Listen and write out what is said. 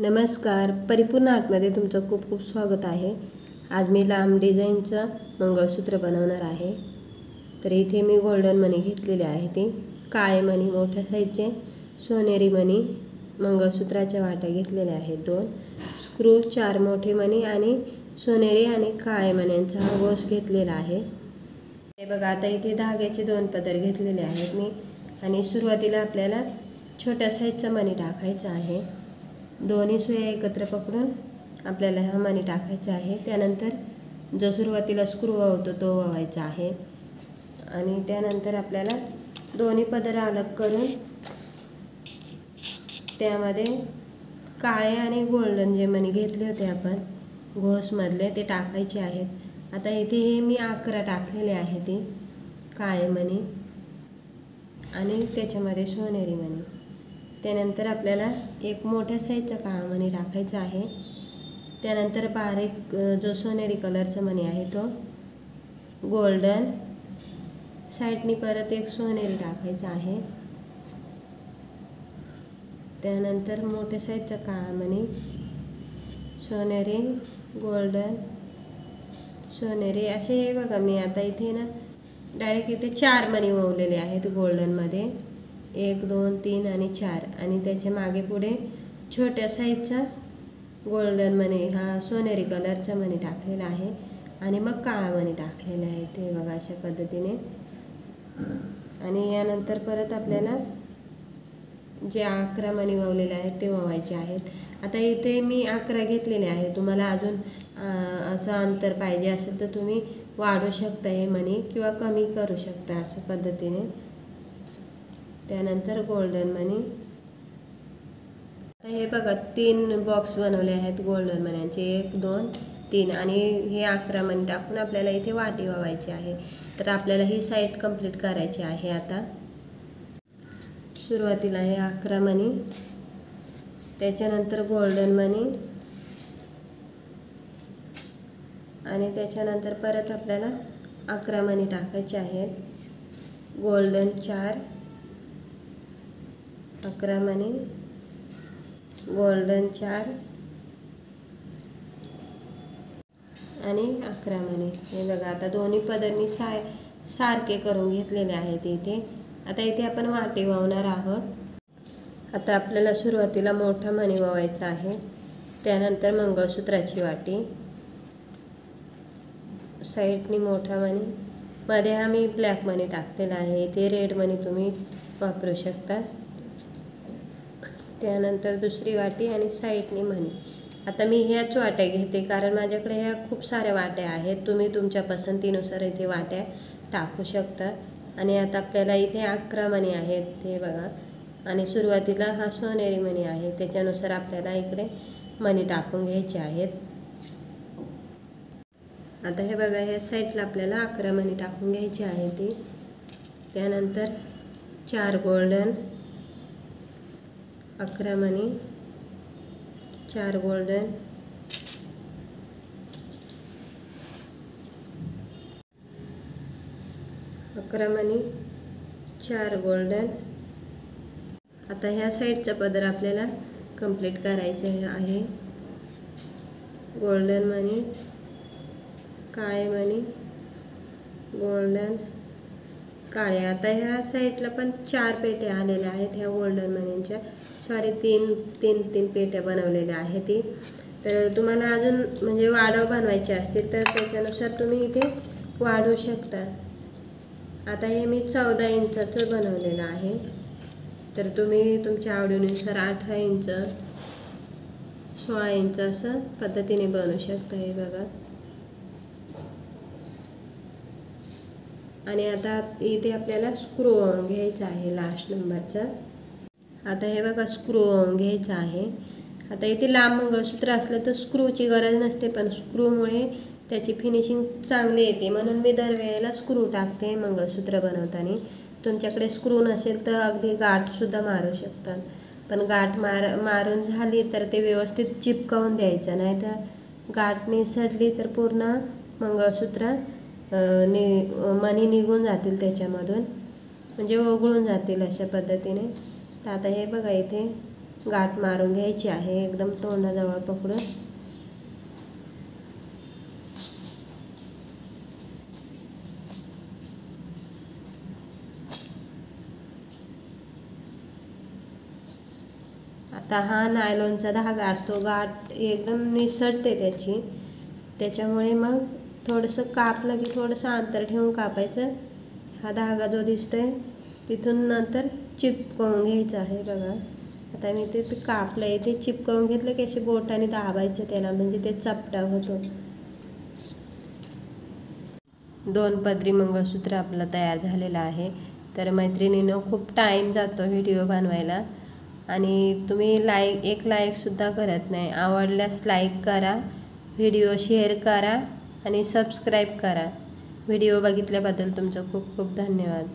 नमस्कार, परिपूर्ण आर्टमध्ये तुमचं खूप खूप स्वागत आहे। आज मी लांब डिझाईनचं मंगळसूत्र बनवणार आहे। तर इथे मी गोल्डन मणी घेतलेले आहे, ते काळे मणी मोठ्या साईजचे, सोनेरी मणी मंगळसूत्राच्या वाट्या घेतलेल्या आहेत 2, स्क्रू 4 मोठे मणी आणि सोनेरी आणि काळे मण्यांचा गोस घेतलेला आहे। हे बघा, आता इथे धाग्याचे 2 पदर घेतलेले आहेत मी, आणि सुरुवातीला आपल्याला छोट्या साईजचा मणी टाकायचा आहे। दोन्ही सुया एकत्र पकडून आपल्याला हा मणी टाकायचा आहे। त्यानंतर जो सुरुवातीला स्क्रू होतो तो ववायचा आहे, आणि त्यानंतर आपल्याला दोन्ही पदर अलग करून त्यामध्ये काळे आणि गोल्डन जे मणी घेतले होते आपण घोसमधले ते टाकायचे आहेत। आता इथे हे मी 11 टाकलेले आहे, ते काळे मणी आणि त्याच्यामध्ये सोनेरी मणी। त्यानंतर आपल्याला एक मोठ्या साईजचा काळा मणी टाकायचा आहे। त्यानंतर बारीक जो सोनेरी कलरचा मणी आहे तो गोल्डन, साईडनी परत एक सोनेरी टाकायचा आहे। त्यानंतर मोठ्या साईजचा काळा मणी, सोनेरी, गोल्डन, सोनेरी असे बघा। मी आता इथे ना डायरेक्ट इथे 4 मणी ओवलेले आहेत गोल्डनमध्ये, 1 2 3 आणि 4, आणि त्याच्या मागे पुढे छोट्या साईजचा गोल्डन मणी हा सोनेरी कलरचा मणी टाकलेला आहे, आणि मग काळा मणी टाकलेला आहे ते बघा अशा पद्धतीने। आणि यानंतर परत आपल्याला जे 11 मणी ववलेले आहेत ते ववायचे आहेत। आता इथे मी 11 घेतलेले आहे, तुम्हाला अजून असं अंतर पाहिजे असेल तर तुम्ही वाढवू शकता हे मणी, किंवा कमी करू शकता अशा पद्धतीने। त्यानंतर गोल्डन मणी, आता हे बघा 3 बॉक्स बनवले आहेत गोल्डन मण्यांचे, 1 2 3, आणि हे 11 मणी टाकून आपल्याला इथे वाटी ववायची आहे। तर आपल्याला ही साईड कंप्लीट करायची आहे। आता सुरुवातीला हे 11 मणी, त्याच्यानंतर गोल्डन मणी, आणि त्याच्यानंतर परत आपल्याला 11 मणी टाकायचे आहेत। गोल्डन 4, 11 मणी, गोल्डन 4 आणि 11 मणी। हे बघा, आता दोन्ही पदर मी सारखे करून घेतलेले आहेत इथे। आता इथे आपण वाटी ववणार आहोत। आता आपल्याला सुरुवातीला मोठा मणी ववायचा आहे, त्यानंतर मंगळसूत्राची वाटी, साईडनी मोठा मणी, मध्ये हा मी ब्लॅक मणी टाकलेला आहे, इथे रेड मणी तुम्ही वापरू शकता। त्यानंतर दुसरी वाटी आणि साईडनी मणी। आता मी ह्याच वाट्या घेते, कारण माझ्याकडे ह्या खूप साऱ्या वाट्या आहेत, तुम्ही तुमच्या पसंतीनुसार इथे वाट्या टाकू शकता। आणि आता आपल्याला इथे 11 मणी आहेत हे बघा, आणि सुरुवातीला हा सोनेरी मणी आहे, त्याच्यानुसार आपल्याला इकडे मणी टाकून घ्यायचे आहेत। आता हे बघा, ह्या साईडला आपल्याला 11 मणी टाकून घ्यायची आहे ती। त्यानंतर 4 गोल्डन, 11 मणी, 4 गोल्डन, 11 मणी, 4 गोल्डन। आता ह्या साईडचा पदर आपल्याला कंप्लीट करायचे आहे। गोल्डन मणी, काळे मणी, गोल्डन, काळे। आता ह्या साईडला पण 4 पेट्या आलेल्या आहेत ह्या गोल्डन मण्यांच्या, सॉरी 3 पेट्या बनवलेल्या आहेत ती। तर तुम्हाला अजून म्हणजे वाढव बनवायचे असतील तर त्याच्यानुसार तुम्ही इथे वाढवू शकता। आता हे मी 14 इंचाचं बनवलेलं आहे, तर तुम्ही तुमच्या आवडीनुसार 18 इंच, 16 इंच असं पद्धतीने बनवू शकता हे बघा। आणि आता इथे आपल्याला स्क्रू वळून घ्यायचा आहे लास्ट नंबरचा। आता हे बघा, स्क्रू वळून घ्यायचा आहे। आता इथे लांब मंगळसूत्र असलं तर स्क्रूची गरज नसते, पण स्क्रूमुळे त्याची फिनिशिंग चांगली येते, म्हणून मी दरवेळेला स्क्रू टाकते मंगळसूत्र बनवताना। तुमच्याकडे स्क्रू नसेल तर अगदी गाठसुद्धा मारू शकतात, पण गाठ मारून झाली तर ते व्यवस्थित चिपकावून द्यायचं, नाही तर गाठ निसटली तर पूर्ण मंगळसूत्र मणी निघून जातील त्याच्यामधून, म्हणजे ओघळून जातील अशा पद्धतीने। तर आता हे बघा, इथे गाठ मारून घ्यायची आहे एकदम तोंडाजवळ पकडून. आता हा नायलॉनचा धागा असतो, गाठ एकदम निसटते त्याची, त्याच्यामुळे मग थोडंसं कापलं की थोडंसं अंतर ठेवून कापायचं. हा धागा जो दिसतोय तिथून नंतर चिपकवून घ्यायचं आहे बघा. आता मी ते कापलं आहे, ते चिपकवून घेतलं की असे बोटाने दाबायचं त्याला, म्हणजे ते चपटा होतो. 2 पदरी मंगळसूत्र आपलं तयार झालेलं आहे. तर मैत्रिणींनो, खूप टाईम जातो व्हिडिओ बनवायला आणि तुम्ही एक लाईकसुद्धा करत नाही. आवडल्यास लाईक करा, व्हिडिओ शेअर करा आणि सबस्क्राईब करा. व्हिडिओ बघितल्याबद्दल तुमचं खूप खूप धन्यवाद.